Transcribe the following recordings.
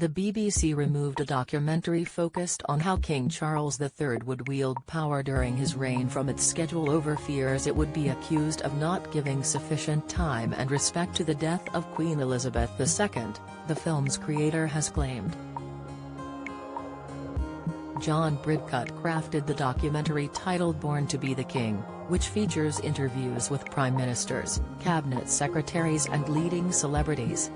the BBC removed a documentary focused on how King Charles III would wield power during his reign from its schedule over fears it would be accused of not giving sufficient time and respect to the death of Queen Elizabeth II, the film's creator has claimed. John Bridcut crafted the documentary titled Born to be the King, which features interviews with prime ministers, cabinet secretaries and leading celebrities.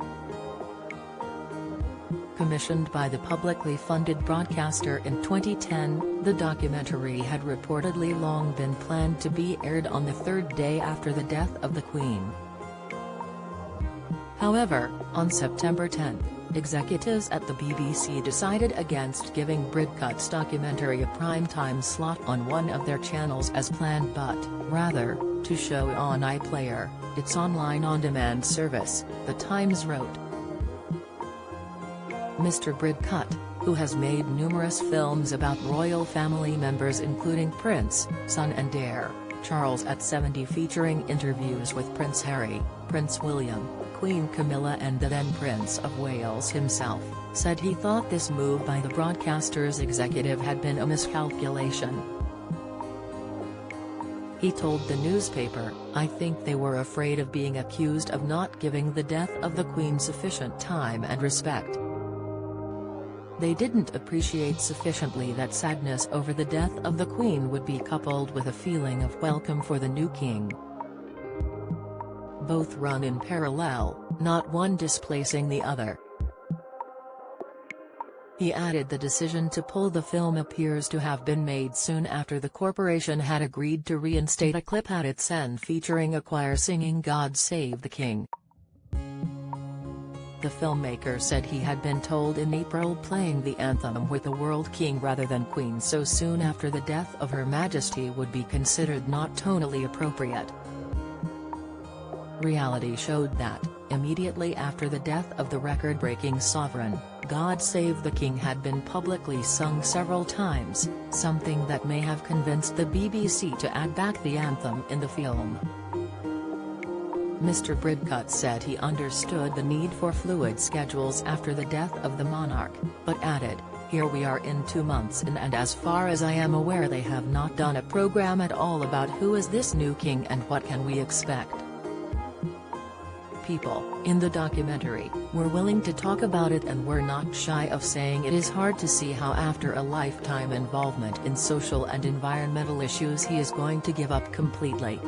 Commissioned by the publicly funded broadcaster in 2010, the documentary had reportedly long been planned to be aired on the third day after the death of the Queen. However, on September 10, executives at the BBC decided against giving Bridcut's documentary a prime-time slot on one of their channels as planned but, rather, to show on iPlayer, its online on-demand service, The Times wrote. Mr. Bridcut, who has made numerous films about royal family members including Prince, son and heir, Charles at 70 featuring interviews with Prince Harry, Prince William, Queen Camilla and the then Prince of Wales himself, said he thought this move by the broadcaster's executive had been a miscalculation. He told the newspaper, "I think they were afraid of being accused of not giving the death of the Queen sufficient time and respect. They didn't appreciate sufficiently that sadness over the death of the Queen would be coupled with a feeling of welcome for the new king. Both run in parallel, not one displacing the other." He added the decision to pull the film appears to have been made soon after the corporation had agreed to reinstate a clip at its end featuring a choir singing God Save the King. The filmmaker said he had been told in April playing the anthem with the world king rather than queen so soon after the death of Her Majesty would be considered not tonally appropriate. Reality showed that, immediately after the death of the record-breaking sovereign, God Save the King had been publicly sung several times, something that may have convinced the BBC to add back the anthem in the film. Mr. Bridcut said he understood the need for fluid schedules after the death of the monarch, but added, "Here we are in 2 months in and as far as I am aware they have not done a program at all about who is this new king and what can we expect." People, in the documentary, were willing to talk about it and were not shy of saying it is hard to see how after a lifetime involvement in social and environmental issues he is going to give up completely.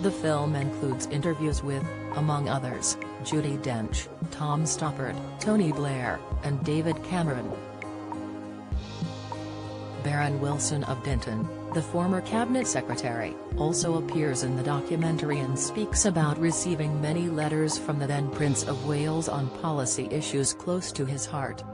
The film includes interviews with, among others, Judi Dench, Tom Stoppard, Tony Blair, and David Cameron. Baron Wilson of Dinton, the former cabinet secretary, also appears in the documentary and speaks about receiving many letters from the then Prince of Wales on policy issues close to his heart.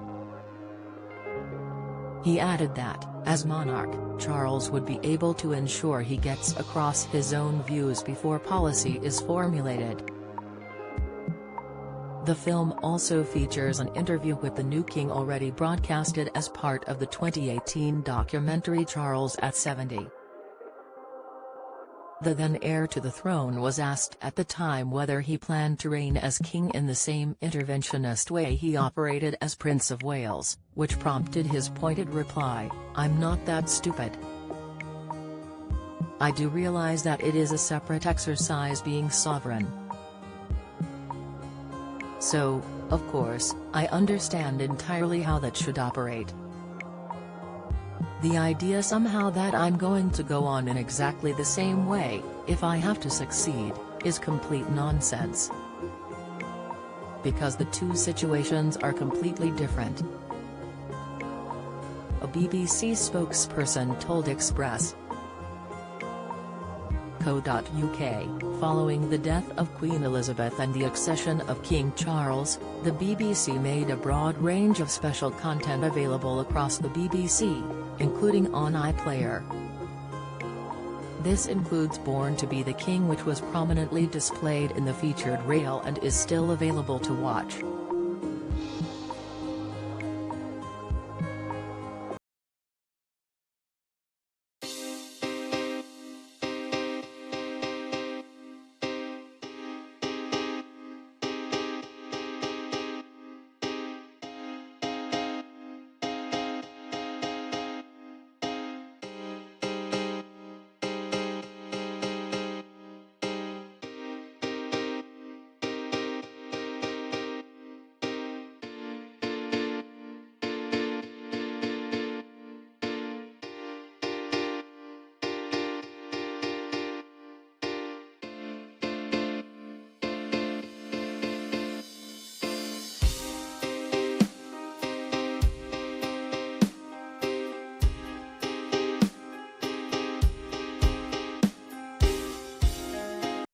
He added that, as monarch, Charles would be able to ensure he gets across his own views before policy is formulated. The film also features an interview with the new king already broadcasted as part of the 2018 documentary Charles at 70. The then heir to the throne was asked at the time whether he planned to reign as king in the same interventionist way he operated as Prince of Wales, which prompted his pointed reply, "I'm not that stupid. I do realize that it is a separate exercise being sovereign. So, of course, I understand entirely how that should operate. The idea somehow that I'm going to go on in exactly the same way, if I have to succeed, is complete nonsense. Because the two situations are completely different." A BBC spokesperson told Express. Co.uk, following the death of Queen Elizabeth and the accession of King Charles, the BBC made a broad range of special content available across the BBC, including on iPlayer. This includes Born to be the King, which was prominently displayed in the featured reel and is still available to watch.